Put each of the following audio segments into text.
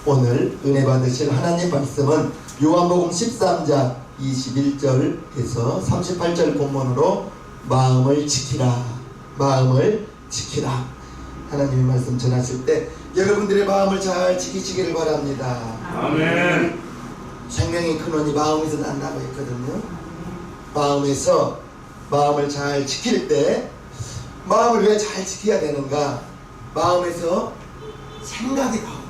오늘 은혜 받으실 하나님 말씀은 요한복음 13장 21절에서 38절 본문으로 마음을 지키라, 마음을 지키라. 하나님의 말씀 전하실 때 여러분들의 마음을 잘 지키시기를 바랍니다. 아멘. 생명이 근원이 마음에서 난다고 했거든요. 마음에서 마음을 잘 지킬 때, 마음을 왜 잘 지켜야 되는가? 마음에서 생각이 나옵니다.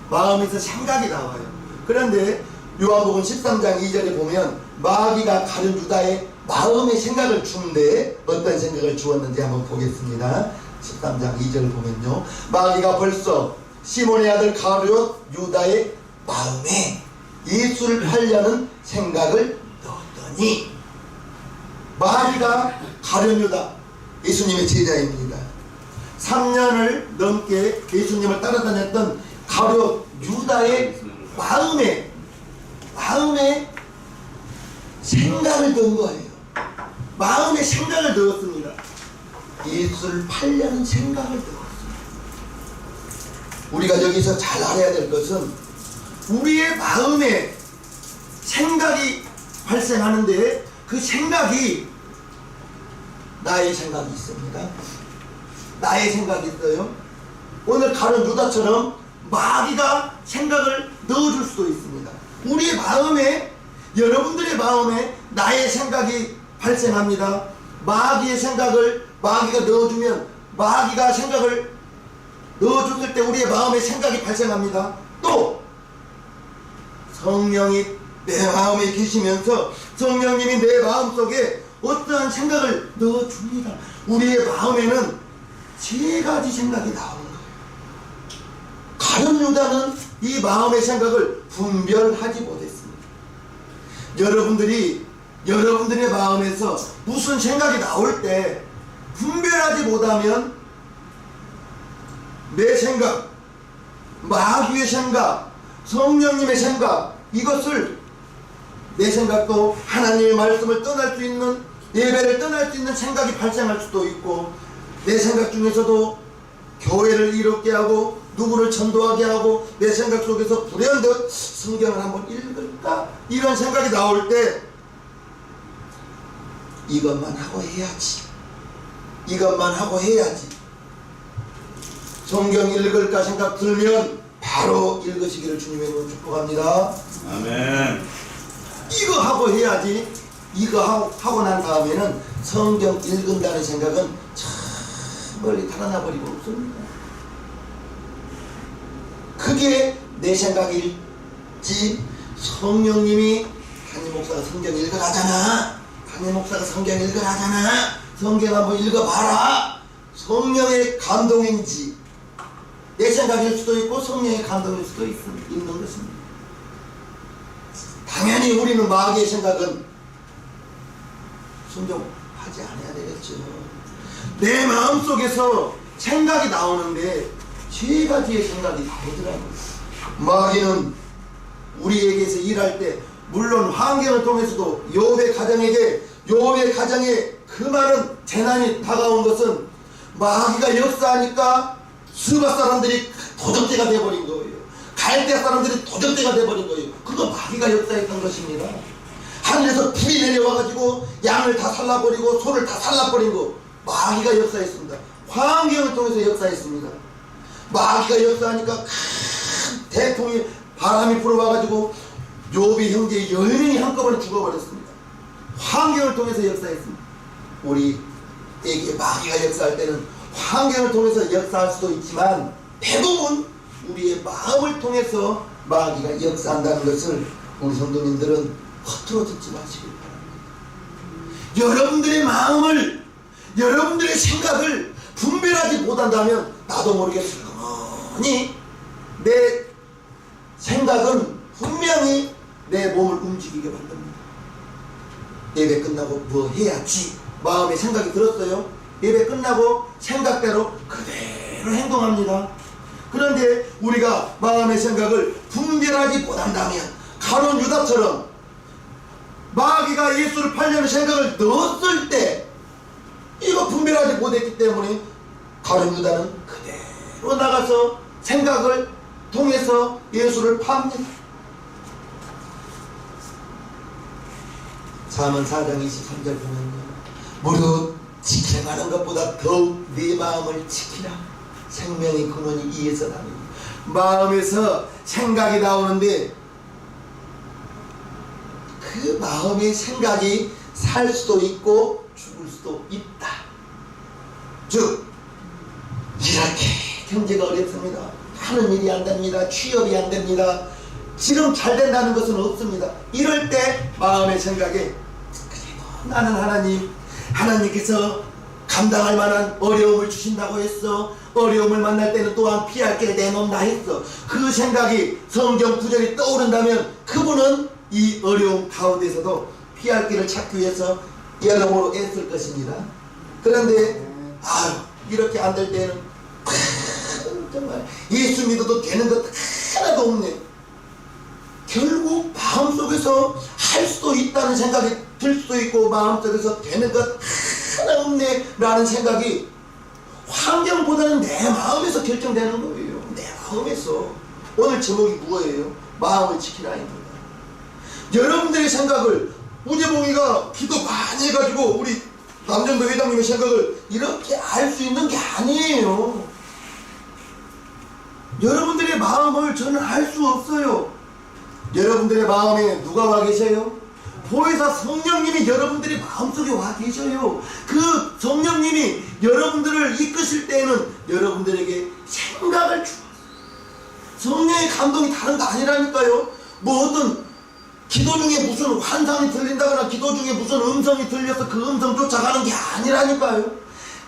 마음에서 생각이 나와요. 그런데 요한복음 13장 2절에 보면 마귀가 가룟 유다의 마음의 생각을 주는데 어떤 생각을 주었는지 한번 보겠습니다. 13장 2절 보면요, 마귀가 벌써 시몬의 아들 가룟 유다의 마음에 예수를 팔려는 생각을 넣었더니, 마귀가 가룟 유다, 예수님의 제자입니다. 3년을 넘게 예수님을 따라다녔던 가룟 유다의 마음에 생각을 넣은 거예요. 마음에 생각을 넣었습니다. 예수를 팔려는 생각을 넣었습니다. 우리가 여기서 잘 알아야 될 것은 우리의 마음에 생각이 발생하는데 그 생각이 나의 생각이 있습니다. 나의 생각이 있어요. 오늘 가룟 유다처럼 마귀가 생각을 넣어줄 수도 있습니다. 우리의 마음에, 여러분들의 마음에 나의 생각이 발생합니다. 마귀의 생각을 마귀가 넣어주면, 마귀가 생각을 넣어줬을 때 우리의 마음에 생각이 발생합니다. 또 성령이 내 마음에 계시면서 성령님이 내 마음속에 어떠한 생각을 넣어줍니다. 우리의 마음에는 세 가지 생각이 나오는 거예요. 가룟 유다는 이 마음의 생각을 분별하지 못했습니다. 여러분들의 마음에서 무슨 생각이 나올 때 분별하지 못하면 내 생각, 마귀의 생각, 성령님의 생각, 이것을, 내 생각도 하나님의 말씀을 떠날 수 있는, 예배를 떠날 수 있는 생각이 발생할 수도 있고, 내 생각 중에서도 교회를 이롭게 하고 누구를 전도하게 하고, 내 생각 속에서 불현듯 성경을 한번 읽을까, 이런 생각이 나올 때 이것만 하고 해야지, 이것만 하고 해야지, 성경 읽을까 생각 들면 바로 읽으시기를 주님의 이름으로 축복합니다. 아멘. 이거 하고 해야지. 이거 하고 난 다음에는 성경 읽은다는 생각은 참 멀리 달아나 버리고 없습니다. 그게 내 생각일지, 성령님이 담임 목사가 성경 읽으라잖아, 담임 목사가 성경 읽으라잖아, 성경 한번 읽어봐라, 성령의 감동인지, 내 생각일 수도 있고 성령의 감동일 수도 있는 것입니다. 당연히 우리는 마귀의 생각은 순종하지 않아야 되겠죠. 내 마음속에서 생각이 나오는데 세 가지의 생각이 나오더라고요. 마귀는 우리에게서 일할 때, 물론 환경을 통해서도 욥의 가정에 그 많은 재난이 다가온 것은 마귀가 역사하니까 스바 사람들이 도적대가 되어버린 거예요. 갈대아 사람들이 도적대가 되어버린 거예요. 그거 마귀가 역사했던 것입니다. 하늘에서 불이 내려와가지고 양을 다 살라버리고 소를 다 살라버린 거 마귀가 역사했습니다. 환경을 통해서 역사했습니다. 마귀가 역사하니까 큰 대풍이, 바람이 불어와가지고 욥의 형제 10명이 한꺼번에 죽어버렸습니다. 환경을 통해서 역사했습니다. 우리에게 마귀가 역사할 때는 환경을 통해서 역사할 수도 있지만 대부분 우리의 마음을 통해서 마귀가 역사한다는 것을 우리 성도님들은 허투루 듣지 마시길 바랍니다. 여러분들의 마음을, 여러분들의 생각을 분별하지 못한다면 나도 모르게 슬그머니 내 생각은 분명히 내 몸을 움직이게 만듭니다. 예배 끝나고 뭐 해야지 마음에 생각이 들었어요. 예배 끝나고 생각대로 그대로 행동합니다. 그런데 우리가 마음의 생각을 분별하지 못한다면 가룟 유다처럼 마귀가 예수를 팔려는 생각을 넣었을 때 이거 분별하지 못했기 때문에 가룟 유다는 그대로 나가서 생각을 통해서 예수를 팝니다. 잠언 4장 23절 보면요, 무릇 지켜가는 것보다 더욱 네 마음을 지키라. 생명의 근원이 이에서 나옵니다. 마음에서 생각이 나오는데 그 마음의 생각이 살 수도 있고 죽을 수도 있다. 즉 이렇게 경제가 어렵습니다. 하는 일이 안 됩니다. 취업이 안 됩니다. 지금 잘 된다는 것은 없습니다. 이럴 때 마음의 생각에 그래도 나는 하나님께서 감당할 만한 어려움을 주신다고 했어. 어려움을 만날 때는 또한 피할 길을 내놓는다 했어. 그 생각이 성경 구절이 떠오른다면 그분은 이 어려움 가운데서도 피할 길을 찾기 위해서 여러모로 애쓸 것입니다. 그런데 이렇게 안 될 때는 정말 예수 믿어도 되는 것 하나도 없네. 결국 마음속에서 할 수도 있다는 생각이 들 수도 있고 마음속에서 되는 것 하나 없네 라는 생각이 환경보다는 내 마음에서 결정되는 거예요. 내 마음에서. 오늘 제목이 뭐예요? 마음을 지키라입니다. 여러분들의 생각을 우재봉이가 기도 많이 해가지고 우리 남전도 회장님의 생각을 이렇게 알 수 있는 게 아니에요. 여러분들의 마음을 저는 알 수 없어요. 여러분들의 마음에 누가 와 계세요? 보혜사 성령님이 여러분들의 마음속에 와 계셔요. 그 성령님이 여러분들을 이끄실 때에는 여러분들에게 생각을 주어요. 성령의 감동이 다른 거 아니라니까요. 뭐 어떤 기도 중에 무슨 환상이 들린다거나 기도 중에 무슨 음성이 들려서 그 음성 쫓아가는 게 아니라니까요.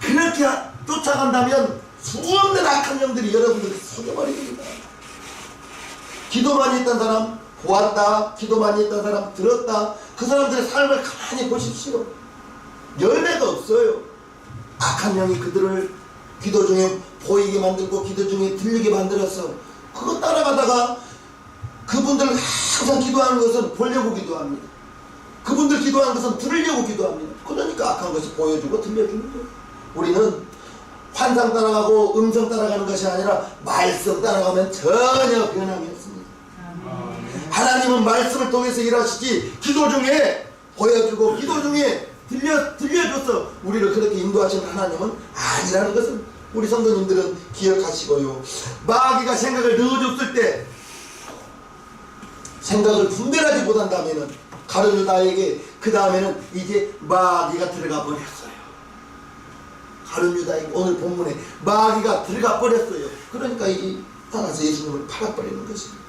그렇게 쫓아간다면 수없는 악한 영들이 여러분들을 속여버립니다. 기도 많이 했던 사람 보았다, 기도 많이 했던 사람 들었다. 그 사람들의 삶을 가만히 보십시오. 열매가 없어요. 악한 영이 그들을 기도 중에 보이게 만들고 기도 중에 들리게 만들어서 그거 따라가다가 그분들 항상 기도하는 것은 보려고 기도합니다. 그분들 기도하는 것은 들으려고 기도합니다. 그러니까 악한 것이 보여주고 들려주는 거예요. 우리는 환상 따라가고 음성 따라가는 것이 아니라 말씀 따라가면 전혀 변함이 없습니다. 하나님은 말씀을 통해서 일하시지 기도 중에 보여주고 기도 중에 들려줘서 우리를 그렇게 인도하시는 하나님은 아니라는 것을 우리 성도님들은 기억하시고요. 마귀가 생각을 넣어줬을 때 생각을 분별하지 못한다면은 가룟유다에게 그 다음에는 이제 마귀가 들어가 버렸어요. 가룟유다에게 오늘 본문에 마귀가 들어가 버렸어요. 그러니까 이게 따라서 예수님을 팔아버리는 것입니다.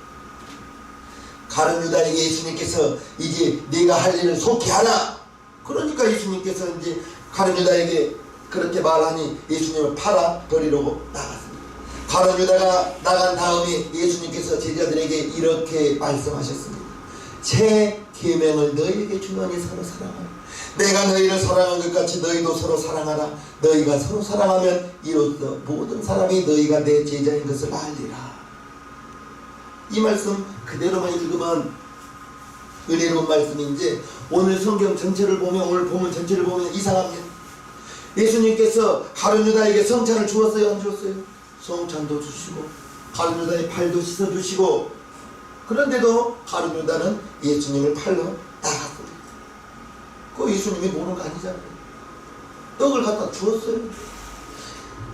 가룟유다에게 예수님께서 이제 네가 할 일을 속히 하라. 그러니까 예수님께서 이제 가룟유다에게 그렇게 말하니 예수님을 팔아버리려고 나갔습니다. 가룟유다가 나간 다음에 예수님께서 제자들에게 이렇게 말씀하셨습니다. 제 계명을 너희에게 주노니 서로 사랑하라. 내가 너희를 사랑한 것 같이 너희도 서로 사랑하라. 너희가 서로 사랑하면 이로써 모든 사람이 너희가 내 제자인 것을 알리라. 이 말씀 그대로만 읽으면 은혜로운 말씀인지 오늘 성경 전체를 보면 오늘 본문 전체를 보면 이상합니다. 예수님께서 가룟유다에게 성찬을 주었어요? 안 주었어요? 성찬도 주시고 가룟유다의 발도 씻어주시고 그런데도 가룟유다는 예수님을 팔러 나갔습니다. 그거 예수님이 모르는 거 아니잖아요. 떡을 갖다 주었어요.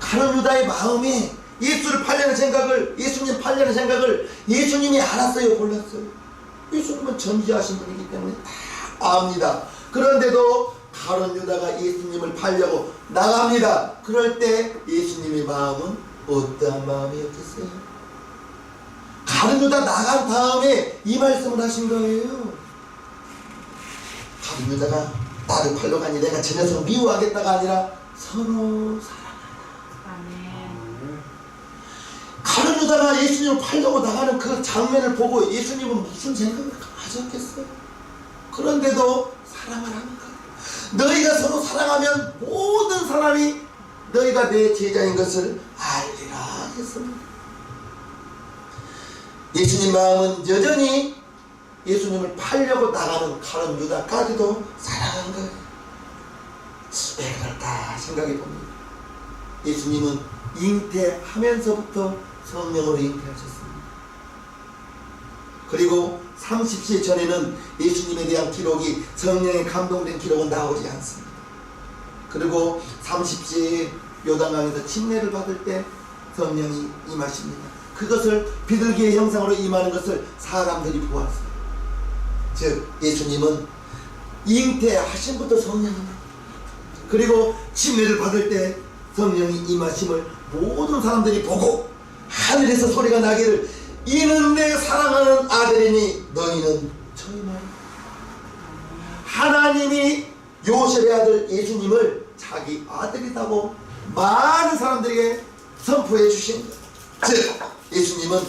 가룟유다의 마음에 예수를 팔려는 생각을 예수님 팔려는 생각을 예수님이 알았어요? 몰랐어요? 예수님은 전지하신 분이기 때문에 다 압니다. 그런데도 가룟유다가 예수님을 팔려고 나갑니다. 그럴 때 예수님의 마음은 어떠한 마음이었겠어요? 가룟유다 나간 다음에 이 말씀을 하신 거예요. 가룟유다가 나를 팔러 가니 내가 저 녀석을 미워하겠다가 아니라 서로 사랑하라. 가룟유다가 예수님을 팔려고 나가는 그 장면을 보고 예수님은 무슨 생각을 가졌겠어요? 그런데도 사랑을 하는 거예요. 너희가 서로 사랑하면 모든 사람이 너희가 내 제자인 것을 알리라 하겠습니다. 예수님 마음은 여전히 예수님을 팔려고 나가는 가룟유다까지도 사랑한 거예요. 왜 그럴까 생각해 봅니다. 예수님은 잉태하면서부터 성령으로 잉태하셨습니다. 그리고 30세 전에는 예수님에 대한 기록이 성령에 감동된 기록은 나오지 않습니다. 그리고 30세에 요단강에서 침례를 받을 때 성령이 임하십니다. 그것을 비둘기의 형상으로 임하는 것을 사람들이 보았어요. 즉 예수님은 잉태하신부터 성령입니다. 그리고 침례를 받을 때 성령이 임하심을 모든 사람들이 보고 하늘에서 소리가 나기를 이는 내 사랑하는 아들이니 너희는 저희만. 하나님이 요셉의 아들 예수님을 자기 아들이라고 많은 사람들에게 선포해 주신 것. 즉 예수님은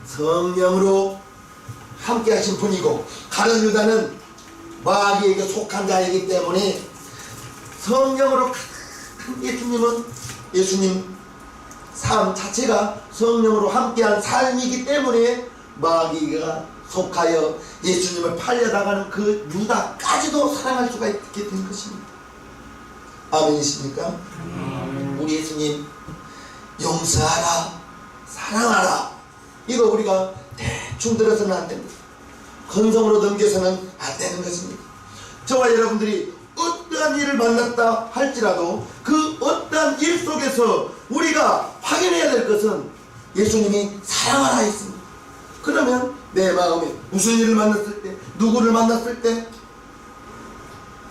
성령으로 함께 하신 분이고 가룟 유다는 마귀에게 속한 자이기 때문에 성령으로 가득한 예수님 삶 자체가 성령으로 함께한 삶이기 때문에 마귀가 속하여 예수님을 팔려나가는 그 유다까지도 사랑할 수가 있게 된 것입니다. 아멘이십니까? 우리 예수님 용서하라, 사랑하라, 이거 우리가 대충 들어서는 안 됩니다. 건성으로 넘겨서는 안 되는 것입니다. 저와 여러분들이 어떠한 일을 만났다 할지라도 그 어떠한 일 속에서 우리가 확인해야 될 것은 예수님이 사랑하라 했습니다. 그러면 내 마음에 무슨 일을 만났을 때, 누구를 만났을 때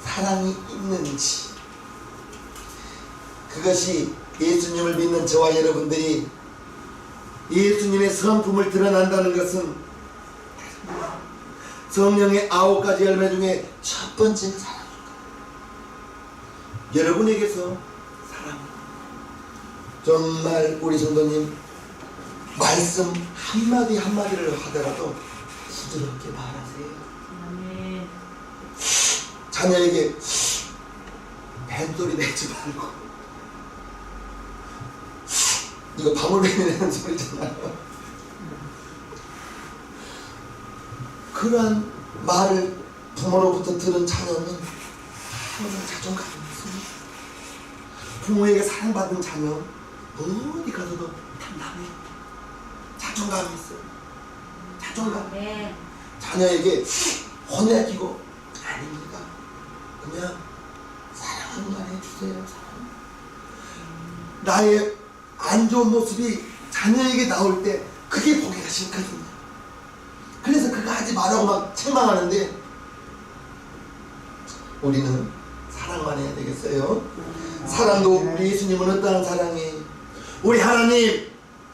사랑이 있는지, 그것이 예수님을 믿는 저와 여러분들이 예수님의 성품을 드러난다는 것은 성령의 9가지 열매 중에 첫 번째는 사랑입니다. 여러분에게서 사랑, 정말 우리 성도님 말씀 한마디 한마디를 하더라도 부드럽게 말하세요. 아멘. 자녀에게 뱀소리 내지 말고, 이거 방울뱀이 내는 소리잖아요. 그러한 말을 부모로부터 들은 자녀는 항상 자존감이 있습니다. 부모에게 사랑받은 자녀 어디 가서도 담담해요. 자존감이 있어요. 자존감. 아멘. 자녀에게 혼내키고 아닙니다. 그냥 사랑만 해주세요. 사랑. 나의 안 좋은 모습이 자녀에게 나올 때 그게 보기가 싫거든요. 그래서 그거 하지 말라고 막 책망하는데 우리는 사랑만 해야 되겠어요. 사랑도 우리 예수님은 어떠한 사랑이, 우리 하나님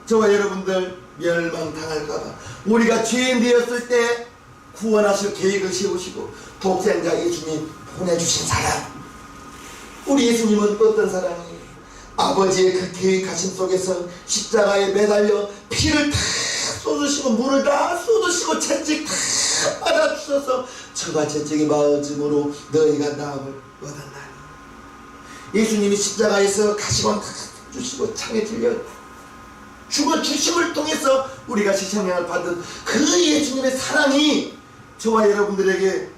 저와 여러분들 멸망당할까봐 우리가 죄인 되었을 때 구원하실 계획을 세우시고 독생자 예수님 보내주신 사랑. 우리 예수님은 어떤 사랑이에요? 아버지의 그 계획하신 속에서 십자가에 매달려 피를 다 쏟으시고 물을 다 쏟으시고 채찍 다 받아주셔서 저가 채찍이 맞음으로 너희가 나음을 얻었나니. 예수님이 십자가에서 가시관 다 주시고 창에 들려 죽어 주심을 통해서 우리가 시생명을 받은 그 예수님의 사랑이 저와 여러분들에게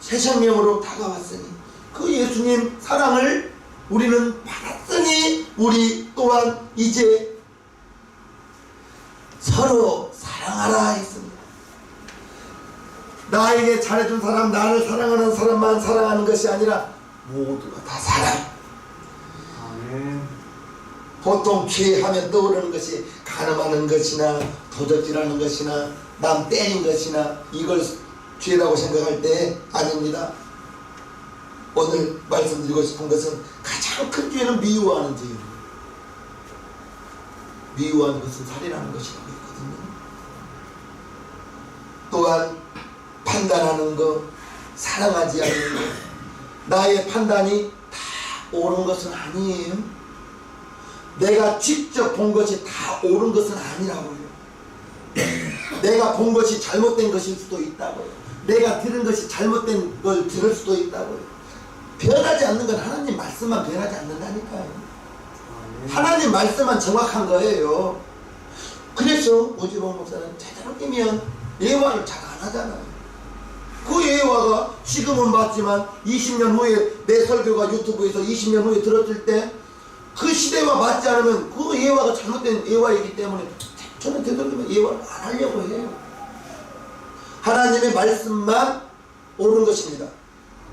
새 생명으로 다가왔으니 그 예수님 사랑을 우리는 받았으니 우리 또한 이제 서로 사랑하라 했습니다. 나에게 잘해준 사람, 나를 사랑하는 사람만 사랑하는 것이 아니라 모두가 다 사랑. 아멘. 보통 죄하면 떠오르는 것이 간음하는 것이나 도적질하는 것이나 남 때린 것이나 이걸 죄라고 생각할 때 아닙니다. 오늘 말씀드리고 싶은 것은 가장 큰 죄는 미워하는 죄예요. 미워하는 것은 살인하는 것이라고 했거든요. 또한 판단하는 것, 사랑하지 않는 것, 나의 판단이 다 옳은 것은 아니에요. 내가 직접 본 것이 다 옳은 것은 아니라고요. 내가 본 것이 잘못된 것일 수도 있다고요. 내가 들은 것이 잘못된 걸 들을 수도 있다고요. 변하지 않는 건 하나님 말씀만 변하지 않는다니까요. 하나님 말씀만 정확한 거예요. 그래서 오지봉 목사는 되도록이면 예화를 잘 안 하잖아요. 그 예화가 지금은 맞지만 20년 후에 내 설교가 유튜브에서 20년 후에 들었을 때 그 시대와 맞지 않으면 그 예화가 잘못된 예화이기 때문에 저는 되도록이면 예화를 안 하려고 해요. 하나님의 말씀만 옳은 것입니다.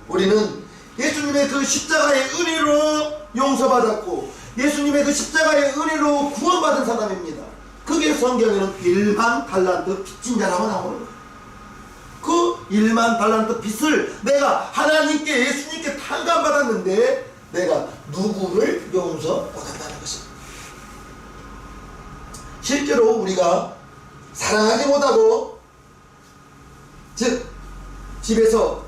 우리는 예수님의 그 십자가의 은혜로 용서받았고 예수님의 그 십자가의 은혜로 구원받은 사람입니다. 그게 성경에는 1만 달란트 빚진 자라고 나오는 거예요. 그 1만 달란트 빚을 내가 하나님께 예수님께 탕감받았는데 내가 누구를 용서받았다는 것입니다. 실제로 우리가 사랑하지 못하고 즉 집에서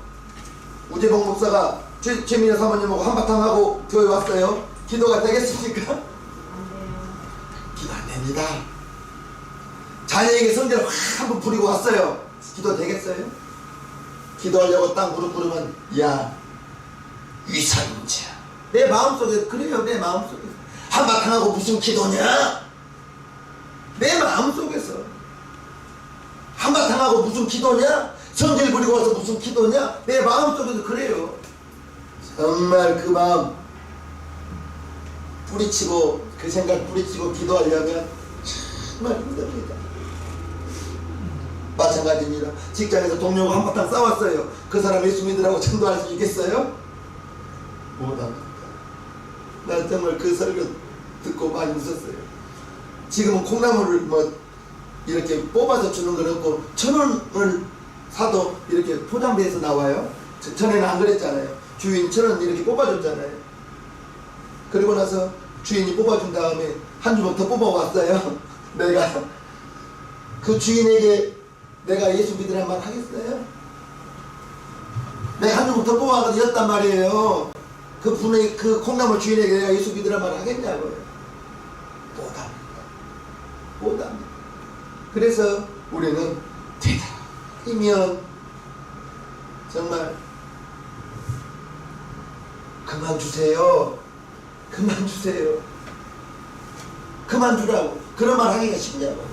우재봉 목사가 최민혜 사모님하고 한바탕 하고 교회 왔어요. 기도가 되겠습니까? 기도 안 됩니다. 자녀에게 성질을 확 한번 부리고 왔어요. 기도 되겠어요? 기도하려고 딱 무릎 꿇으면 야 위선자 내 마음속에 그래요. 내 마음속에 한바탕 하고 무슨 기도냐? 내 마음속에서 한바탕 하고 무슨 기도냐? 성질 부리고 와서 무슨 기도냐? 내 마음속에서 그래요. 정말 그 마음 뿌리치고 그 생각 뿌리치고 기도하려면 정말 힘듭니다. 마찬가지입니다. 직장에서 동료가 한바탕 싸웠어요. 그 사람 예수 믿으라고 전도할 수 있겠어요? 못합니다. 난 정말 그 설교 듣고 많이 웃었어요. 지금은 콩나물을 뭐 이렇게 뽑아서 주는 건 없고 1,000원을 사도 이렇게 포장돼서 나와요. 전에는 안 그랬잖아요. 주인 1,000원 이렇게 뽑아줬잖아요. 그리고 나서 주인이 뽑아준 다음에 한 주먹 더 뽑아왔어요. 내가 그 주인에게 내가 예수 믿으란 말 하겠어요? 내가 한 주먹 더 뽑아서 였단 말이에요. 그 분의 그 콩나물 주인에게 내가 예수 믿으란 말 하겠냐고요. 못합니다. 못합니다. 그래서 우리는 되도록이면 정말 그만 주세요. 그만 주세요. 그만 주라고. 그런 말 하기가 쉽냐고.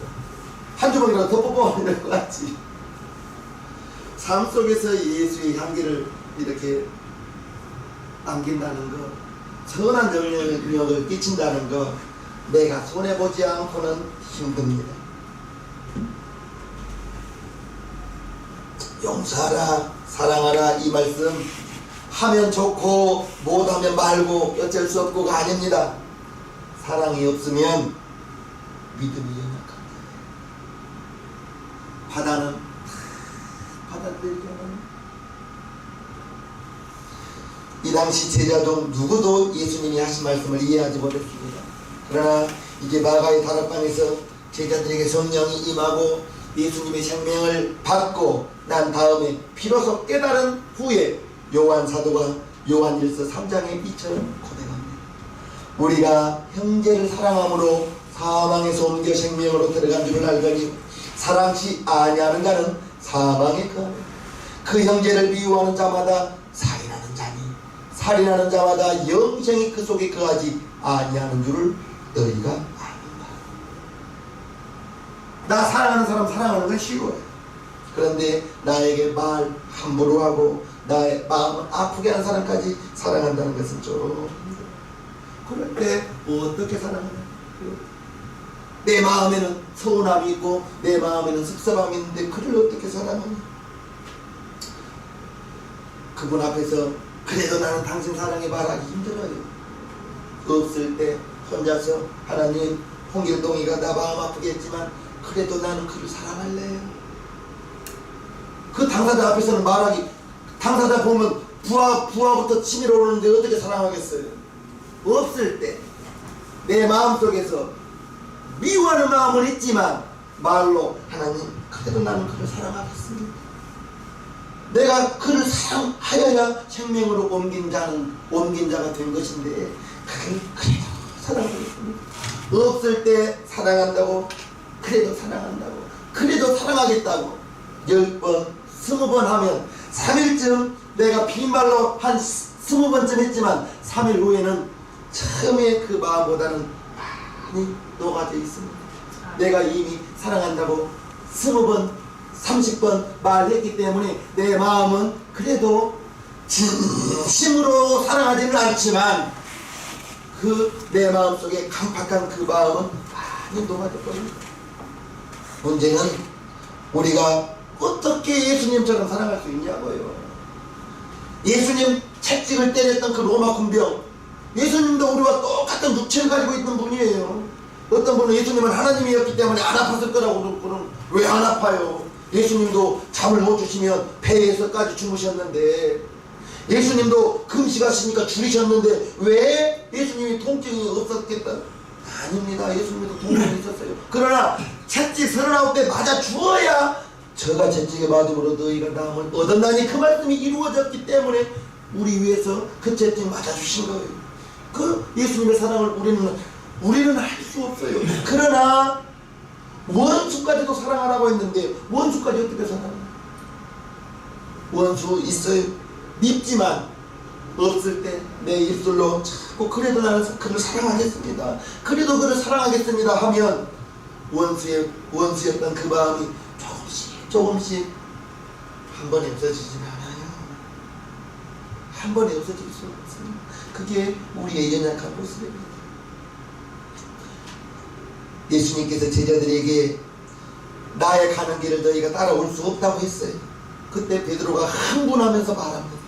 한 주먹이라도 더 뽑아오면 될 것 같지. 삶 속에서 예수의 향기를 이렇게 남긴다는 거, 선한 영향을 끼친다는 거, 내가 손해보지 않고는 힘듭니다. 용서하라, 사랑하라, 이 말씀 하면 좋고 못하면 말고 어쩔 수 없고가 아닙니다. 사랑이 없으면 믿음이 연약합니다. 바다는 받아들이지 않아요. 이 당시 제자 중 누구도 예수님이 하신 말씀을 이해하지 못했습니다. 그러나 이제 마가의 다락방에서 제자들에게 성령이 임하고 예수님의 생명을 받고 난 다음에 비로소 깨달은 후에 요한 사도가 요한일서 3장에 이처럼 고백합니다. 우리가 형제를 사랑함으로 사망에서 옮겨 생명으로 들어간 줄을 알거니 사랑치 아니하는 자는 사망에 거하며 그 형제를 미워하는 자마다 살인하는 자니 살인하는 자마다 영생이 그 속에 거하지 아니하는 줄을 너희가 아는가. 나 사랑하는 사람 사랑하는 건 쉬워요. 그런데 나에게 말 함부로 하고 나의 마음을 아프게 하는 사람까지 사랑한다는 것은 좀 힘들어요. 그럴 때 어떻게 사랑하냐. 내 마음에는 서운함이 있고 내 마음에는 섭섭함이 있는데 그를 어떻게 사랑하냐. 그분 앞에서 그래도 나는 당신 사랑해 말하기 힘들어요. 없을 때 혼자서 하나님 홍길동이가 나 마음 아프게 했지만 그래도 나는 그를 사랑할래요. 그 당사자 앞에서는 말하기, 당사자 보면 부하부터 치밀어 오르는데 어떻게 사랑하겠어요. 없을 때 내 마음속에서 미워하는 마음은 있지만 말로 하나님 그래도 나는 그를 사랑하겠습니다. 내가 그를 사랑하여야 생명으로 옮긴 자가 된 것인데 그를 그래도 사랑하겠습니다. 없을 때 사랑한다고 그래도 사랑한다고 그래도 사랑하겠다고 10번 20번 하면 3일쯤 내가 빈말로 한 20번쯤 했지만 3일 후에는 처음에 그 마음보다는 많이 녹아져 있습니다. 내가 이미 사랑한다고 20번 30번 말했기 때문에 내 마음은 그래도 진심으로 사랑하지는 않지만 그 내 마음속에 강팍한 그 마음은 많이 녹아져 버립니다. 문제는 우리가 어떻게 예수님처럼 사랑할 수 있냐고요. 예수님 채찍을 때렸던 그 로마 군병, 예수님도 우리와 똑같은 육체를 가지고 있는 분이에요. 어떤 분은 예수님은 하나님이었기 때문에 안 아팠을 거라고 그러고는 왜 안 아파요? 예수님도 잠을 못 주시면 배에서까지 주무셨는데, 예수님도 금식하시니까 줄이셨는데 왜 예수님이 통증이 없었겠다? 아닙니다. 예수님도 통증이 있었어요. 그러나 채찍 39대 맞아 주어야 저가 채찍에 맞음으로 너희가 나음을 얻었나니, 그 말씀이 이루어졌기 때문에 우리 위해서 그 채찍 맞아 주신 거예요. 그 예수님의 사랑을 우리는 할 수 없어요. 그러나 원수까지도 사랑하라고 했는데 원수까지 어떻게 사랑해요? 원수 있어요. 밉지만 없을 때 내 입술로 자꾸 그래도 나는 그를 사랑하겠습니다, 그래도 그를 사랑하겠습니다 하면 원수였던 그 마음이 조금씩 한 번에 없어지지는 않아요. 한 번에 없어질 수 없습니다. 그게 우리의 연약한 모습입니다. 예수님께서 제자들에게 나의 가는 길을 너희가 따라올 수 없다고 했어요. 그때 베드로가 흥분하면서 말합니다.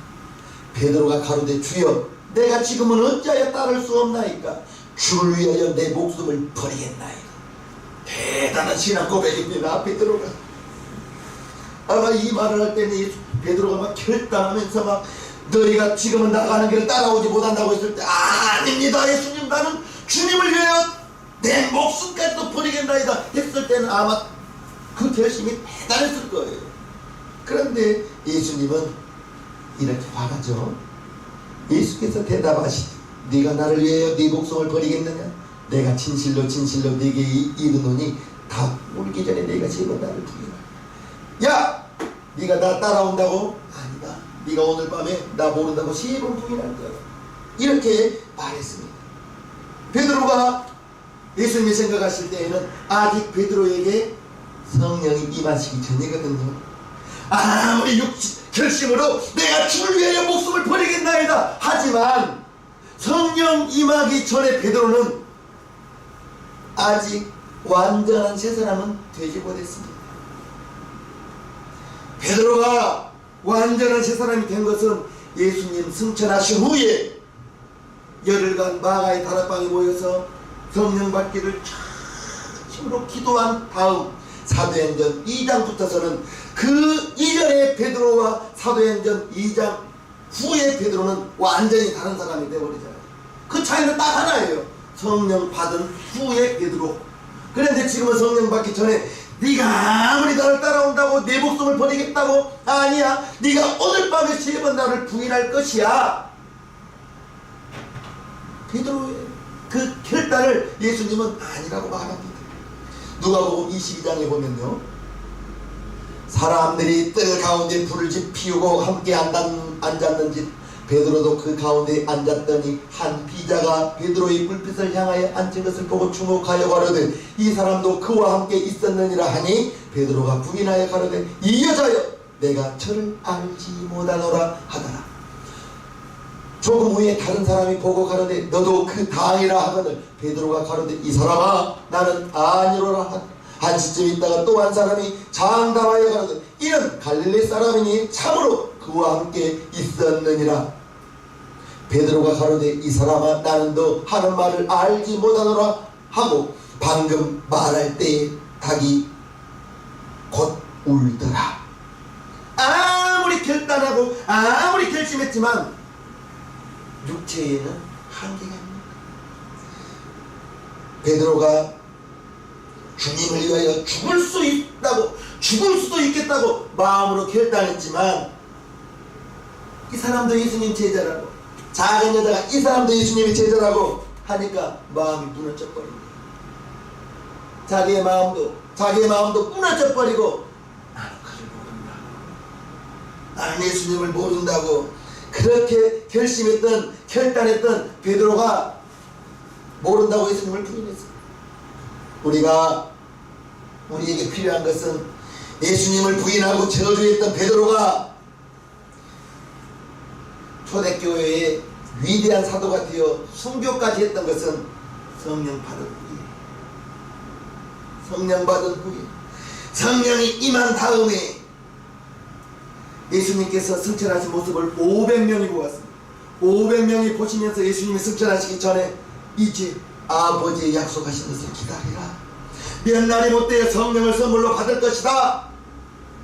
베드로가 가로되 주여, 내가 지금은 어찌하여 따를 수 없나이까? 주를 위하여 내 목숨을 버리겠나이다. 대단한 신앙 고백입니다. 베드로가 아마 이 말을 할 때는 베드로가 막 결단하면서 막 너희가 지금은 나가는 길을 따라오지 못한다고 했을 때, 아닙니다 예수님, 나는 주님을 위하여 내 목숨까지도 버리겠나이다 했을 때는 아마 그 결심이 대단했을 거예요. 그런데 예수님은 이렇게 화가죠. 예수께서 대답하시되 네가 나를 위하여 네 목숨을 버리겠느냐? 내가 진실로 네게 이르노니 다 울기 전에 네가 3번 나를 부인하라. 야! 네가 나 따라온다고? 아니다. 네가 오늘 밤에 나 모른다고 3번 부인할 거야. 이렇게 말했습니다. 베드로가 예수님이 생각하실 때에는 아직 베드로에게 성령이 임하시기 전이거든요. 아무리 결심으로 내가 주를 위하여 목숨을 버리겠나이다 하지만 성령 임하기 전에 베드로는 아직 완전한 새 사람은 되지 못했습니다. 베드로가 완전한 새 사람이 된 것은 예수님 승천하신 후에 열흘간 마가의 다락방에 모여서 성령 받기를 힘으로 기도한 다음 사도행전 2장부터서는 그 이전에 베드로와 사도행전 2장 후에 베드로는 완전히 다른 사람이 되어버리잖아요. 그 차이는 딱 하나예요. 성령 받은 후에 베드로. 그런데 지금은 성령 받기 전에 네가 아무리 나를 따라온다고 내 목숨을 버리겠다고? 아니야, 네가 오늘 밤에 3번 나를 부인할 것이야. 베드로의 그 결단을 예수님은 아니라고 말합니다. 누가복음 22장에 보면요, 사람들이 뜰 가운데 불을 피우고 함께 앉았는지 베드로도 그 가운데 앉았더니 한 비자가 베드로의 불빛을 향하여 앉은 것을 보고 주목하여 가로되 이 사람도 그와 함께 있었느니라 하니 베드로가 부인하여 가로되 이 여자여, 내가 저를 알지 못하노라 하더라. 조금 후에 다른 사람이 보고 가로되 너도 그 당이라 하거늘 베드로가 가로되 이 사람아, 나는 아니로라 하더라. 한시쯤 있다가 또 한 사람이 장담하여 가로되 이는 갈릴리 사람이니 참으로 그와 함께 있었느니라. 베드로가 가로되 이 사람아, 나는 너 하는 말을 알지 못하노라 하고 방금 말할 때에 닭이 곧 울더라. 아무리 결단하고 아무리 결심했지만 육체에는 한계가 있습니다. 베드로가 주님을 위하여 죽을 수도 있겠다고 마음으로 결단했지만 이 사람도 예수님 제자라고, 작은 여자가 이 사람도 예수님의 제자라고 하니까 마음이 무너져 버립니다. 자기의 마음도 무너져 버리고 나는 그를 모른다고, 나는 예수님을 모른다고 그렇게 결단했던 베드로가 모른다고 예수님을 부인했습니다. 우리에게 필요한 것은 예수님을 부인하고 저주했던 베드로가 초대교회의 위대한 사도가 되어 순교까지 했던 것은 성령 받은 후에 성령이 임한 다음에 예수님께서 승천하신 모습을 500명이 보았습니다. 500명이 보시면서 예수님이 승천하시기 전에 이제 아버지의 약속하신 것을 기다리라. 몇 날이 못되어 성령을 선물로 받을 것이다.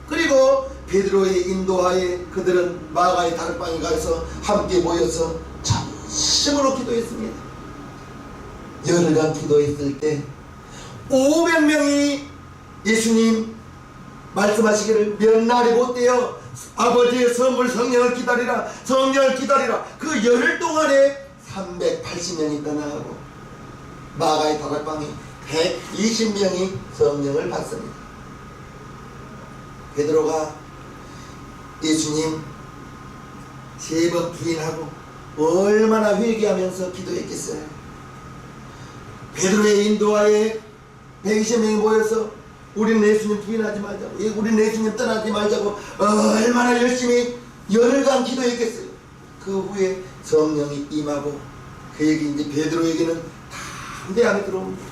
그리고 베드로의 인도하에 그들은 마가의 다락방에 가서 함께 모여서 전심으로 기도했습니다. 열흘간 기도했을 때 500명이 예수님 말씀하시기를 몇 날이 못되어 아버지의 선물 성령을 기다리라, 성령을 기다리라. 그 열흘 동안에 380명이 떠나가고 마가의 다락방에 120명이 성령을 받습니다. 베드로가 예수님 3번 부인하고 얼마나 회개하면서 기도했겠어요. 베드로의 인도하에 120명이 모여서 우리는 예수님 부인하지 말자고, 우리는 예수님 떠나지 말자고 얼마나 열심히 열흘간 기도했겠어요. 그 후에 성령이 임하고 그에게 이제 베드로에게는 담대함이 들어옵니다.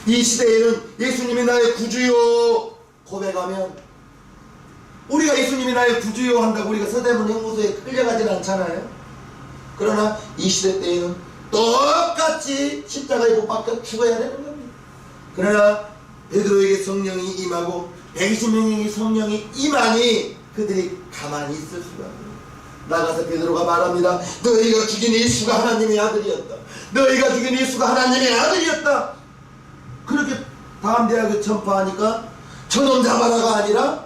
이 시대에는 예수님이 나의 구주요 고백하면 우리가 예수님이 나의 구주요 한다고 우리가 서대문 형무소에 끌려가지는 않잖아요. 그러나 이 시대 때에는 똑같이 십자가에 못 박혀 죽어야 되는 겁니다. 그러나 베드로에게 성령이 임하고 120명에게 성령이 임하니 그들이 가만히 있을 수가 없어요. 나가서 베드로가 말합니다. 너희가 죽인 예수가 하나님의 아들이었다. 너희가 죽인 예수가 하나님의 아들이었다. 그렇게 담대하게 전파하니까 저놈 잡아라가 아니라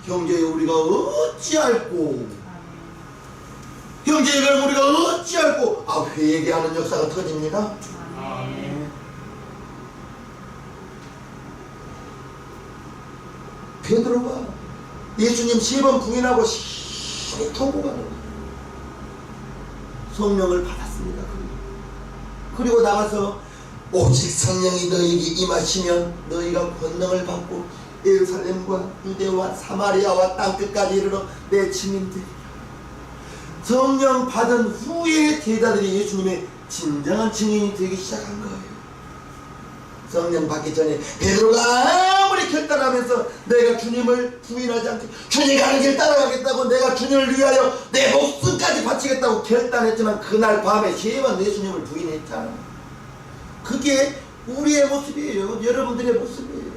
형제여 우리가 어찌할꼬, 형제여 우리가 어찌할꼬, 회개하는 역사가 터집니다. 베드로가 예수님 3번 부인하고 신이 통곡하는 거예요. 성령을 받았습니다. 그리고 나가서 오직 성령이 너희에게 임하시면 너희가 권능을 받고 예루살렘과 유대와 사마리아와 땅끝까지 이르러 내 증인되리라. 성령 받은 후에 제자들이 예수님의 진정한 증인이 되기 시작한 거예요. 성령 받기 전에 베드로가 아무리 결단하면서 내가 주님을 부인하지 않게 주님 가는 길 따라가겠다고 내가 주님을 위하여 내 목숨까지 바치겠다고 결단했지만 그날 밤에 3번 예수님을 부인했잖아. 그게 우리의 모습이에요. 여러분들의 모습이에요.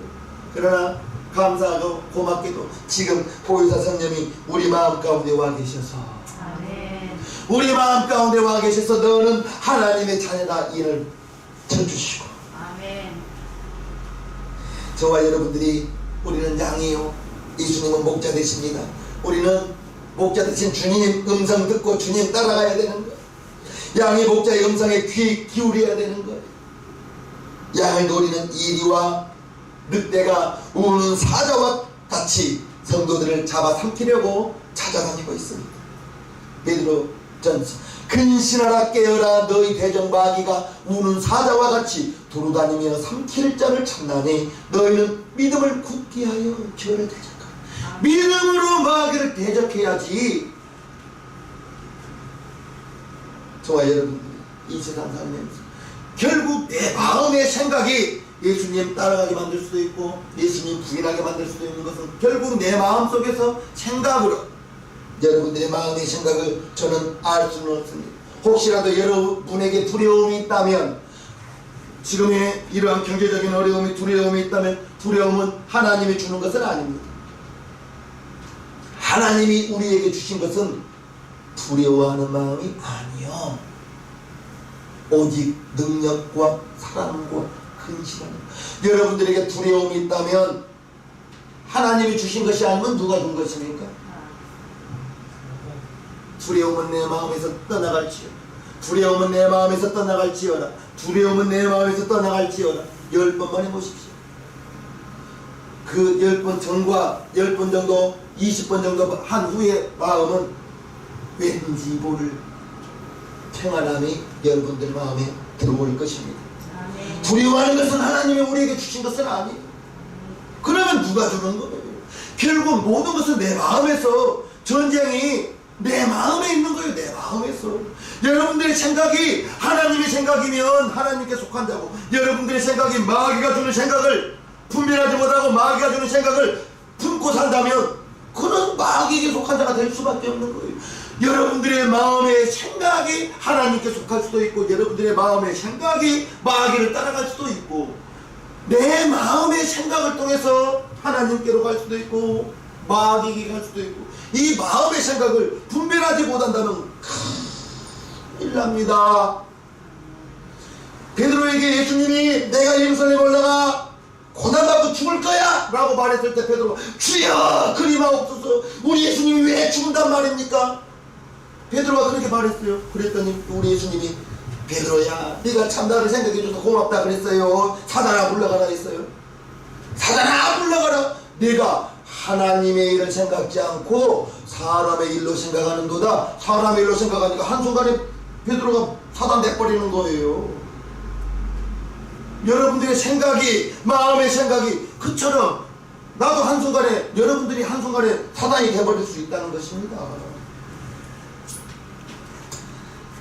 그러나 감사하고 고맙게도 지금 보혜사 성령이 우리 마음 가운데 와 계셔서 우리 마음 가운데 와 계셔서 너는 하나님의 자녀다 이를 쳐주시고 저와 여러분들이 우리는 양이요 예수님은 목자 되십니다. 우리는 목자 되신 주님 음성 듣고 주님 따라가야 되는 거예요. 양이 목자의 음성에 귀 기울여야 되는 거예요. 양을 노리는 이리와 늑대가 우는 사자와 같이 성도들을 잡아삼키려고 찾아다니고 있습니다. 베드로전서 근신하라 깨어라 너희 대적 마귀가 우는 사자와 같이 두루다니며 삼킬 자를 찾나니 너희는 믿음을 굳게 하여 저를 대적하라. 믿음으로 마귀를 대적해야지. 저와 여러분들이 이 세상 살면서 결국 내 마음의 생각이 예수님 따라가게 만들 수도 있고 예수님 부인하게 만들 수도 있는 것은 결국 내 마음속에서 생각으로 여러분들의 마음의 생각을 저는 알 수는 없습니다. 혹시라도 여러분에게 두려움이 있다면 지금의 이러한 경제적인 어려움이 두려움이 있다면 두려움은 하나님이 주는 것은 아닙니다. 하나님이 우리에게 주신 것은 두려워하는 마음이 아니요 오직 능력과 사랑과 근신하는 여러분들에게 두려움이 있다면 하나님이 주신 것이 아니면 누가 준 것입니까? 두려움은 내 마음에서 떠나갈지어다. 두려움은 내 마음에서 떠나갈지어다. 두려움은 내 마음에서 떠나갈지어다. 10번만 해보십시오. 그 10번 전과 10번 정도 20번 정도 한 후에 마음은 왠지 모를 평안함이 여러분들 마음에 들어올 것입니다. 두려워하는 것은 하나님이 우리에게 주신 것은 아니에요. 그러면 누가 주는 거예요? 결국 모든 것은 내 마음에서 전쟁이 내 마음에 있는 거예요. 내 마음에서 여러분들의 생각이 하나님의 생각이면 하나님께 속한 자고 여러분들의 생각이 마귀가 주는 생각을 분별하지 못하고 마귀가 주는 생각을 품고 산다면 그는 마귀에게 속한 자가 될 수밖에 없는 거예요. 여러분들의 마음의 생각이 하나님께 속할 수도 있고, 여러분들의 마음의 생각이 마귀를 따라갈 수도 있고, 내 마음의 생각을 통해서 하나님께로 갈 수도 있고 마귀에게 갈 수도 있고, 이 마음의 생각을 분별하지 못한다면 큰일 납니다. 베드로에게 예수님이 내가 예루살렘 올라가 고난받고 죽을 거야 라고 말했을 때 베드로가 주여 그리마옵소서, 우리 예수님이 왜 죽는단 말입니까? 베드로가 그렇게 말했어요. 그랬더니 우리 예수님이 베드로야, 네가 참 나를 생각해줘서 고맙다 그랬어요. 사단아 물러가라 했어요. 사단아 물러가라. 내가 하나님의 일을 생각지 않고 사람의 일로 생각하는도다. 사람의 일로 생각하니까 한순간에 베드로가 사단 내버리는 거예요. 여러분들의 생각이, 마음의 생각이 그처럼 나도 한순간에, 여러분들이 한순간에 사단이 돼버릴 수 있다는 것입니다.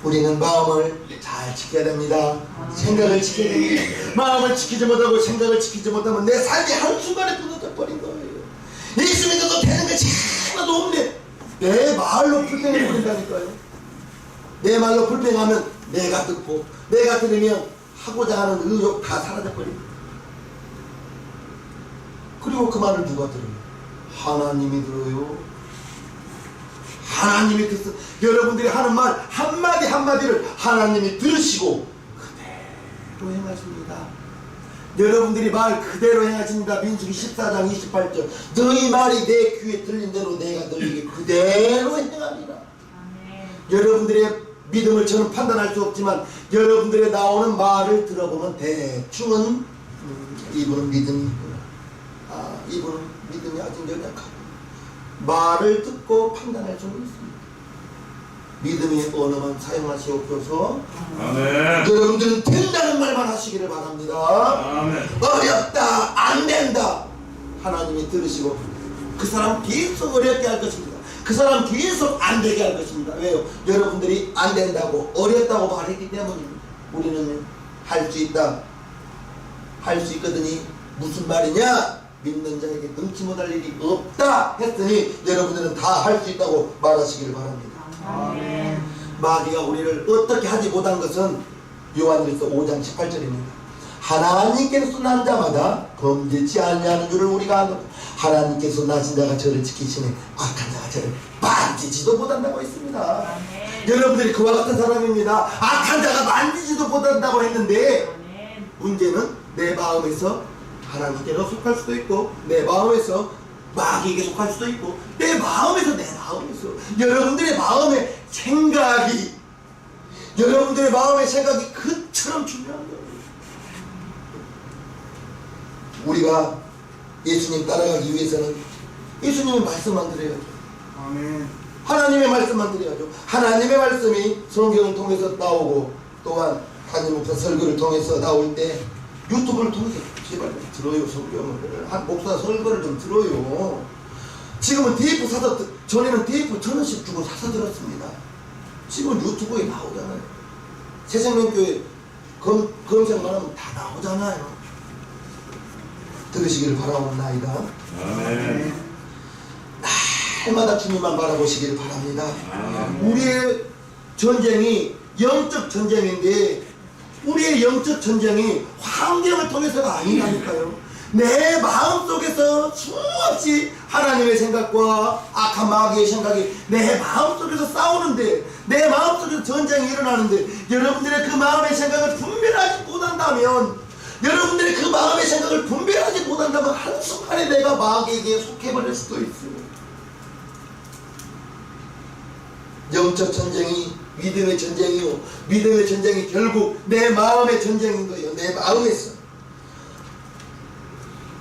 우리는 마음을 잘 지켜야 됩니다. 생각을 지켜야 됩니다. 마음을 지키지 못하고 생각을 지키지 못하면 내 삶이 한순간에 끊어져 버린 거예요. 예수 믿어도 되는 것이 하나도 없네. 내 말로 불평해 버린다니까요. 내 말로 불평하면 내가 듣고, 내가 들으면 하고자 하는 의욕 다 사라져 버립니다. 그리고 그 말을 누가 들어요? 하나님이 들어요. 하나님이 듣습니다. 여러분들이 하는 말 한마디 한마디를 하나님이 들으시고 그대로 행하십니다. 여러분들이 말 그대로 행하십니다. 민수기 14장 28절 너희 말이 내 귀에 들린 대로 내가 너희에게 그대로 행하리라. 여러분들의 믿음을 저는 판단할 수 없지만 여러분들의 나오는 말을 들어보면 대충은 이분은 믿음이 있구나, 이분은 믿음이 아직 연약하고, 말을 듣고 판단할 수는 있습니다. 믿음의 언어만 사용하시옵소서. 아멘. 여러분들은 된다는 말만 하시기를 바랍니다. 아멘. 어렵다, 안 된다, 하나님이 들으시고 그 사람 계속 어렵게 할 것입니다. 그 사람 계속 안 되게 할 것입니다. 왜요? 여러분들이 안 된다고, 어렵다고 말했기 때문입니다. 우리는 할 수 있다, 할 수 있거든요. 무슨 말이냐? 믿는 자에게 능치 못할 일이 없다 했으니 여러분들은 다 할 수 있다고 말하시기를 바랍니다. 아멘. 마귀가 우리를 어떻게 하지 못한 것은 요한일서 5장 18절입니다. 하나님께서 난 자마다 범죄치 아니하는 줄을 우리가 아노라. 하나님께서 나신 자가 저를 지키시니 악한 자가 저를 만지지도 못한다고 했습니다. 여러분들이 그와 같은 사람입니다. 악한 자가 만지지도 못한다고 했는데 문제는 내 마음에서 하나님께로 속할 수도 있고, 내 마음에서 마귀에게 속할 수도 있고, 내 마음에서 여러분들의 마음의 생각이, 여러분들의 마음의 생각이 그처럼 중요한 거예요. 우리가 예수님 따라가기 위해서는 예수님의 말씀만 드려야죠. 아멘. 하나님의 말씀만 드려야죠. 하나님의 말씀이 성경을 통해서 나오고, 또한 담임 목사 설교를 통해서 나올 때 유튜브를 통해서 제발 들어요. 성경을, 한 목사 설교를 좀 들어요. 지금은 테이프 사서, 전에는 테이프 1,000원씩 주고 사서 들었습니다. 지금 유튜브에 나오잖아요. 새생명교회 검색만 하면 다 나오잖아요. 들으시기를 바라옵나이다. 아멘. 날마다 주님만 바라보시기를 바랍니다. 아멘. 우리의 전쟁이 영적 전쟁인데, 우리의 영적 전쟁이 환경을 통해서가 아니라니까요. 내 마음속에서 수없이 하나님의 생각과 악한 마귀의 생각이 내 마음속에서 싸우는데, 내 마음속에서 전쟁이 일어나는데, 여러분들의 그 마음의 생각을 분별하지 못한다면, 여러분들의 그 마음의 생각을 분별하지 못한다면 한순간에 내가 마귀에게 속해버릴 수도 있어요. 영적 전쟁이 믿음의 전쟁이요, 믿음의 전쟁이 결국 내 마음의 전쟁인 거예요. 내 마음에서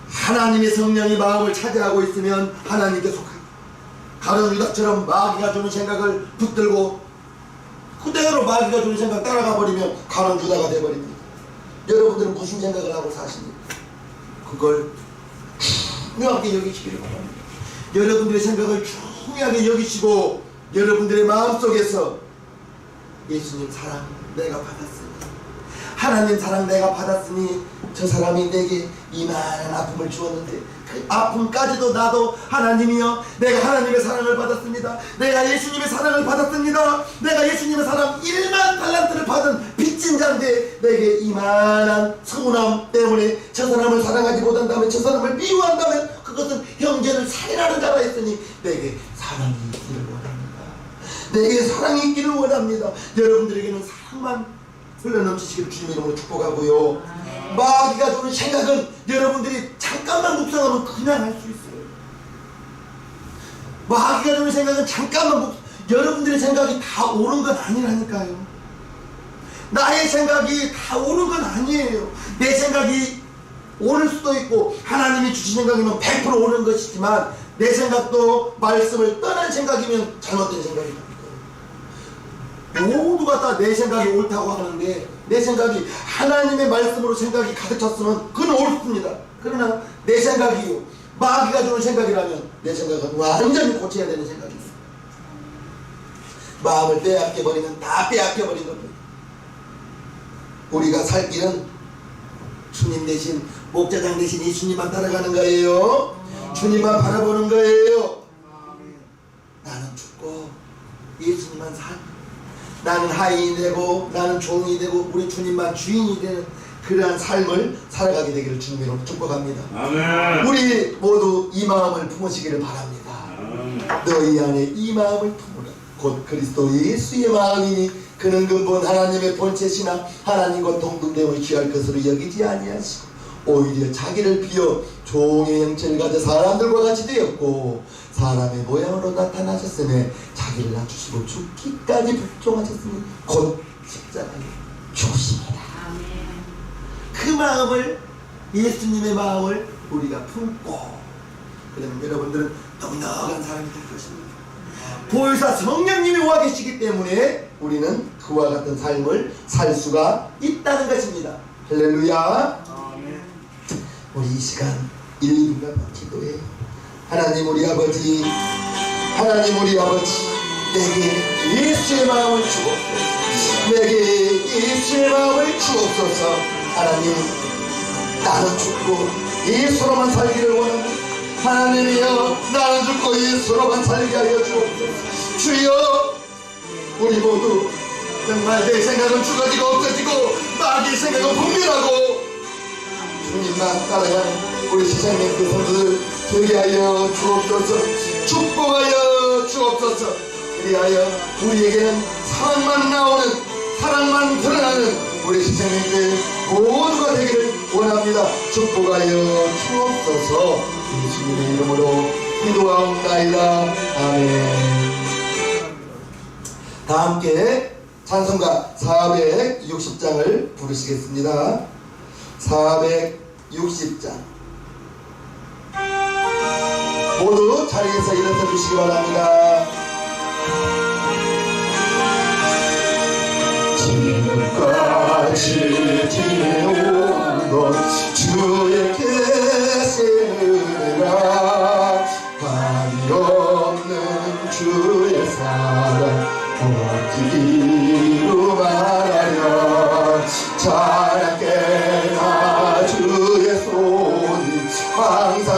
하나님의 성령이 마음을 차지하고 있으면 하나님께 속합니다. 가룟 유다처럼 마귀가 주는 생각을 붙들고 그대로 마귀가 주는 생각 따라가 버리면 가룟 유다가 되어버립니다. 여러분들은 무슨 생각을 하고 사십니까? 그걸 중요하게 여기시기를 바랍니다. 여러분들의 생각을 중요하게 여기시고, 여러분들의 마음속에서 예수님 사랑 내가 받았으니, 하나님 사랑 내가 받았으니, 저 사람이 내게 이만한 아픔을 주었는데 그 아픔까지도 나도 하나님이여 내가 하나님의 사랑을 받았습니다. 내가 예수님의 사랑을 받았습니다. 내가 예수님의 사랑 1만 달란트를 받은 빚진 자인데 내게 이만한 서운함 때문에 저 사람을 사랑하지 못한다면, 저 사람을 미워한다면 그것은 형제를 살인하는 자가 있으니 내게 사랑이 있기를 원합니다. 내게 사랑이 있기를 원합니다. 여러분들에게는 사랑만 흘러넘치시기를 주님의 이름으로 축복하고요. 마귀가 주는 생각은 여러분들이 잠깐만 묵상하면 그냥 할 수 있어요. 마귀가 주는 생각은 잠깐만 여러분들의 생각이 다 옳은 건 아니라니까요. 나의 생각이 다 옳은 건 아니에요. 내 생각이 옳을 수도 있고 하나님이 주신 생각이면 100% 옳은 것이지만 내 생각도 말씀을 떠난 생각이면 잘못된 생각입니다. 모두가 다 내 생각이 옳다고 하는데 내 생각이 하나님의 말씀으로 생각이 가득 찼으면 그건 옳습니다. 그러나 내 생각이요 마귀가 주는 생각이라면 내 생각은 완전히 고쳐야 되는 생각입니다. 마음을 빼앗겨버리면 다 빼앗겨버린 겁니다. 우리가 살 길은 주님 대신, 목자장 대신 예수님만 따라가는 거예요. 주님만 바라보는 거예요. 나는 죽고 예수님만 살, 나는 하인이 되고 나는 종이 되고 우리 주님만 주인이 되는 그러한 삶을 살아가게 되기를 주님으로 축복합니다. 아멘. 우리 모두 이 마음을 품으시기를 바랍니다. 아멘. 너희 안에 이 마음을 품으라. 곧 그리스도 예수의 마음이니 그는 근본 하나님의 본체시나 하나님과 동등됨을 취할 것으로 여기지 아니하시고 오히려 자기를 비어 종의 형체를 가져 사람들과 같이 되었고 사람의 모양으로 나타나셨으며 자기를 낮추시고 죽기까지 복종하셨으니 곧 십자가에 죽으십니다. 그 마음을, 예수님의 마음을 우리가 품고 그러면 여러분들은 넉넉한 사람이 될 것입니다. 보혜사 성령님이 와 계시기 때문에 우리는 그와 같은 삶을 살 수가 있다는 것입니다. 할렐루야. 우리 이 시간 1, 2분간 기도해요. 하나님 우리 아버지, 하나님 우리 아버지, 내게 예수의 마음을 주옵소서. 내게 예수의 마음을 주옵소서. 하나님, 나는 죽고 예수로만 살기를 원합니다. 하나님이여, 나는 죽고 예수로만 살게 하여 주옵소서. 주여, 우리 모두 정말 내 생각은 죽어지고 없어지고 마귀의 생각은 분별하고 주님만 따라가는 우리 세상의 그 성도들 되게 하여 주옵소서. 축복하여 주옵소서. 그리하여 우리에게는 사랑만 나오는, 사랑만 드러나는 우리 세상의 그 모두가 되기를 원합니다. 축복하여 주옵소서. 예수님의 이름으로 기도하옵나이다. 아멘. 다 함께 찬송가 460장을 부르시겠습니다. 460장 모두 자리에서 일어서 주시기 바랍니다. 지금까지 지내온 것 주의 계시느라 한이 없는 주의 사랑 어디로 말하려 자랑케 나 주의 손이 항상